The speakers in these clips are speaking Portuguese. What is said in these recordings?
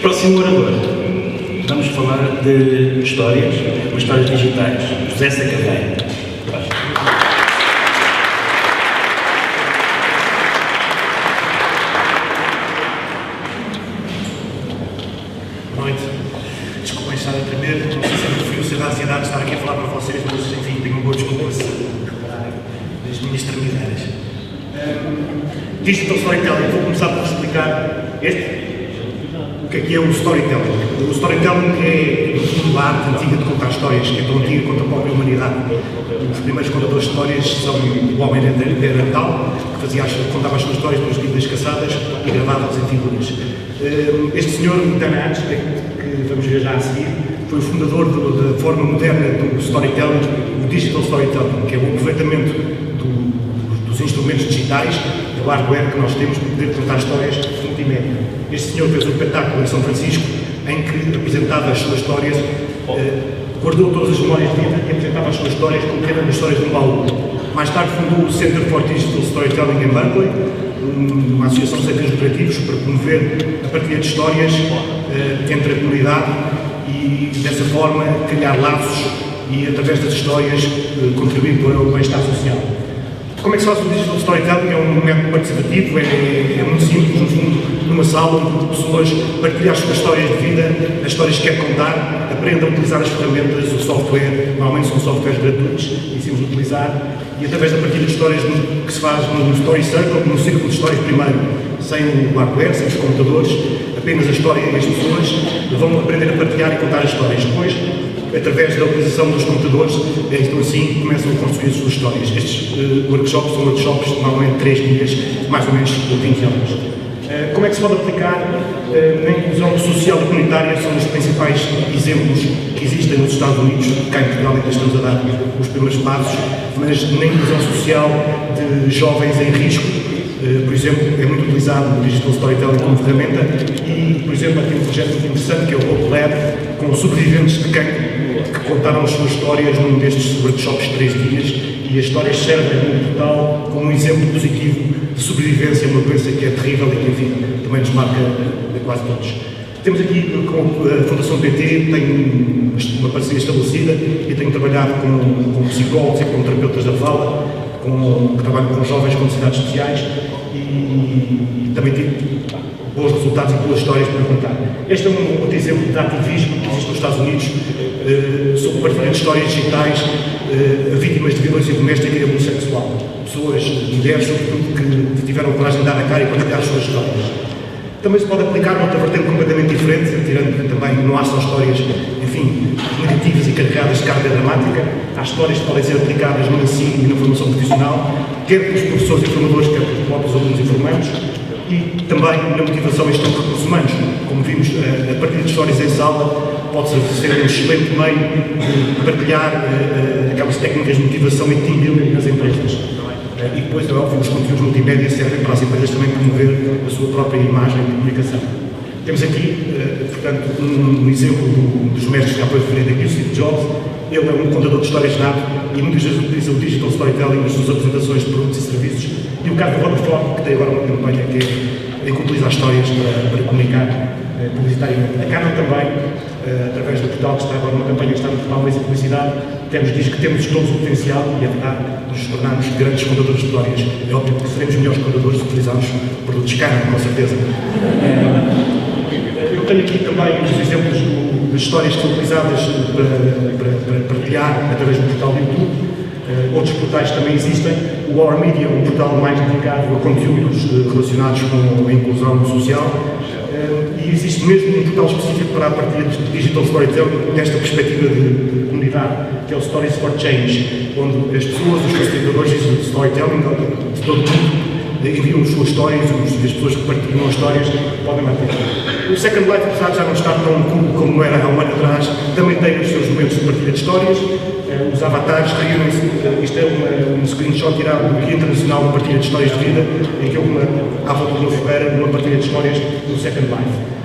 Próximo orador, vamos falar de histórias, mas histórias digitais. José Sacadei. Boa noite. Desculpem estar a tremer, não sei se é muito frio, se é da ansiedade de estar aqui a falar para vocês, mas enfim, tenho uma boa desculpa se repararem das minhas tremideiras. Digital Storytelling, vou começar por explicar o que é o storytelling. O storytelling é, no fundo, a arte antiga de contar histórias, que é tão antiga quanto a própria humanidade. Os primeiros contadores de histórias são o homem Neandertal, que contava as suas histórias pelas vidas caçadas e gravava-as em figuras. Este senhor, Dan Hatch, que vamos ver já a seguir, foi o fundador da forma moderna do storytelling, o digital storytelling, que é o aproveitamento dos instrumentos digitais, do hardware que nós temos para poder contar histórias multimédia. Este senhor fez um espetáculo em São Francisco em que apresentava as suas histórias, guardou todas as memórias de vida e apresentava as suas histórias como que eram as histórias de um baú. Mais tarde fundou o Center for Digital Storytelling em Berkeley, uma associação sem fins lucrativos para promover a partilha de histórias entre a comunidade e, dessa forma, criar laços e, através das histórias, contribuir para o bem-estar social. Como é que se faz o digital storytelling? É um método participativo, é muito simples, no fundo, numa sala onde pessoas partilham as suas histórias de vida, as histórias que querem contar, aprendem a utilizar as ferramentas, o software, normalmente são softwares gratuitos, ensinamos a utilizar, e através da partilha de histórias que se faz no Story Circle, no círculo de histórias primeiro, sem o hardware, sem os computadores, apenas a história e as pessoas vão aprender a partilhar e contar as histórias. Depois, através da utilização dos computadores, então assim começam a construir as suas histórias. Estes workshops são workshops de normalmente 3 dias, mais ou menos 20 anos. Como é que se pode aplicar na inclusão social e comunitária? São os principais exemplos que existem nos Estados Unidos, cá em Portugal ainda estamos a dar os primeiros passos, mas na inclusão social de jovens em risco, por exemplo, é muito utilizado o Digital Storytelling como ferramenta e, por exemplo, aqui um projeto muito interessante que é o Hope Lab, com sobreviventes de cancro que contaram as suas histórias num destes workshops de 3 dias e as histórias servem no total como um exemplo positivo de sobrevivência a uma doença que é terrível e que, enfim, também nos marca quase todos. Temos aqui com a Fundação PT, tenho uma parceria estabelecida e tenho trabalhado com psicólogos e com terapeutas da fala, que trabalham com jovens com necessidades especiais e também tive bons resultados e boas histórias para contar. Este é um outro exemplo de ativismo que existe nos Estados Unidos sobre partilha de histórias digitais a vítimas de violência doméstica e abuso sexual. Pessoas, mulheres, sobretudo, que tiveram coragem de dar a cara e partilhar as suas histórias. Também se pode aplicar outra vertente completamente diferente, tirando que também não há só histórias, enfim, negativas e carregadas de carga dramática. Há histórias que podem ser aplicadas no ensino e na formação profissional, quer pelos professores e formadores, quer pelos próprios alunos e formandos, e também na motivação e gestão de recursos humanos. Como vimos, a partir de histórias em sala pode ser um excelente meio de partilhar aquelas técnicas de motivação e team building nas empresas. E depois, é óbvio, os conteúdos multimédia servem para as empresas também promover a sua própria imagem de comunicação. Temos aqui, portanto, um exemplo dos mestres que já foi referido aqui, o Steve Jobs. Ele é um contador de histórias nato e muitas vezes utiliza o digital storytelling nas suas apresentações de produtos e serviços. E o Carlos Vodafone, que tem agora uma campanha que utiliza as histórias para comunicar publicitariamente. A Canon também, através do portal, que está agora uma campanha que está no portal Mês e Publicidade, diz que temos todos o potencial, e é verdade, de nos tornarmos grandes contadores de histórias. É óbvio que seremos melhores contadores se utilizarmos produtos Canon, com certeza. Eu tenho aqui também os exemplos das histórias que são utilizadas para partilhar através do portal do YouTube. Outros portais também existem. O Our Media é um portal mais dedicado a conteúdos relacionados com a inclusão social. E existe mesmo um portal específico para a partilha de digital storytelling nesta perspectiva de comunidade, que é o Stories for Change, onde as pessoas, os facilitadores de storytelling de todo o mundo enviam as suas histórias e as pessoas que partilham as histórias podem partilhar. O Second Life, apesar de já não estar tão cool como era há um ano atrás, também tem os seus momentos de partilha de histórias. Os avatares reúnem-se. Isto é um screenshot tirado do Guia Internacional de Partilha de Histórias de Vida, em que houve à volta de uma fogueira, uma partilha de histórias do Second Life.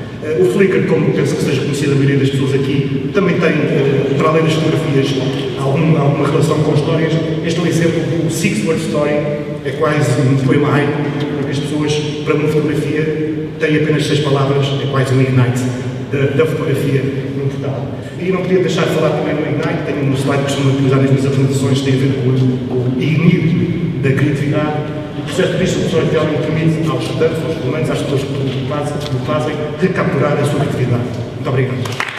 O Flickr, como penso que seja conhecido a maioria das pessoas aqui, também tem, para além das fotografias, alguma relação com histórias. Este é um exemplo do Six Word Story, é quase um poema haiku, porque as pessoas, para uma fotografia, têm apenas 6 palavras, é quase um ignite. da fotografia em Portugal. E não podia deixar de falar também no Ignite, tenho um slide que costumo utilizar nas minhas apresentações, tem a ver com o INIR da criatividade. O processo de storytelling permite aos estudantes, aos estudantes, às pessoas que o fazem, recapturar a sua criatividade. Muito obrigado.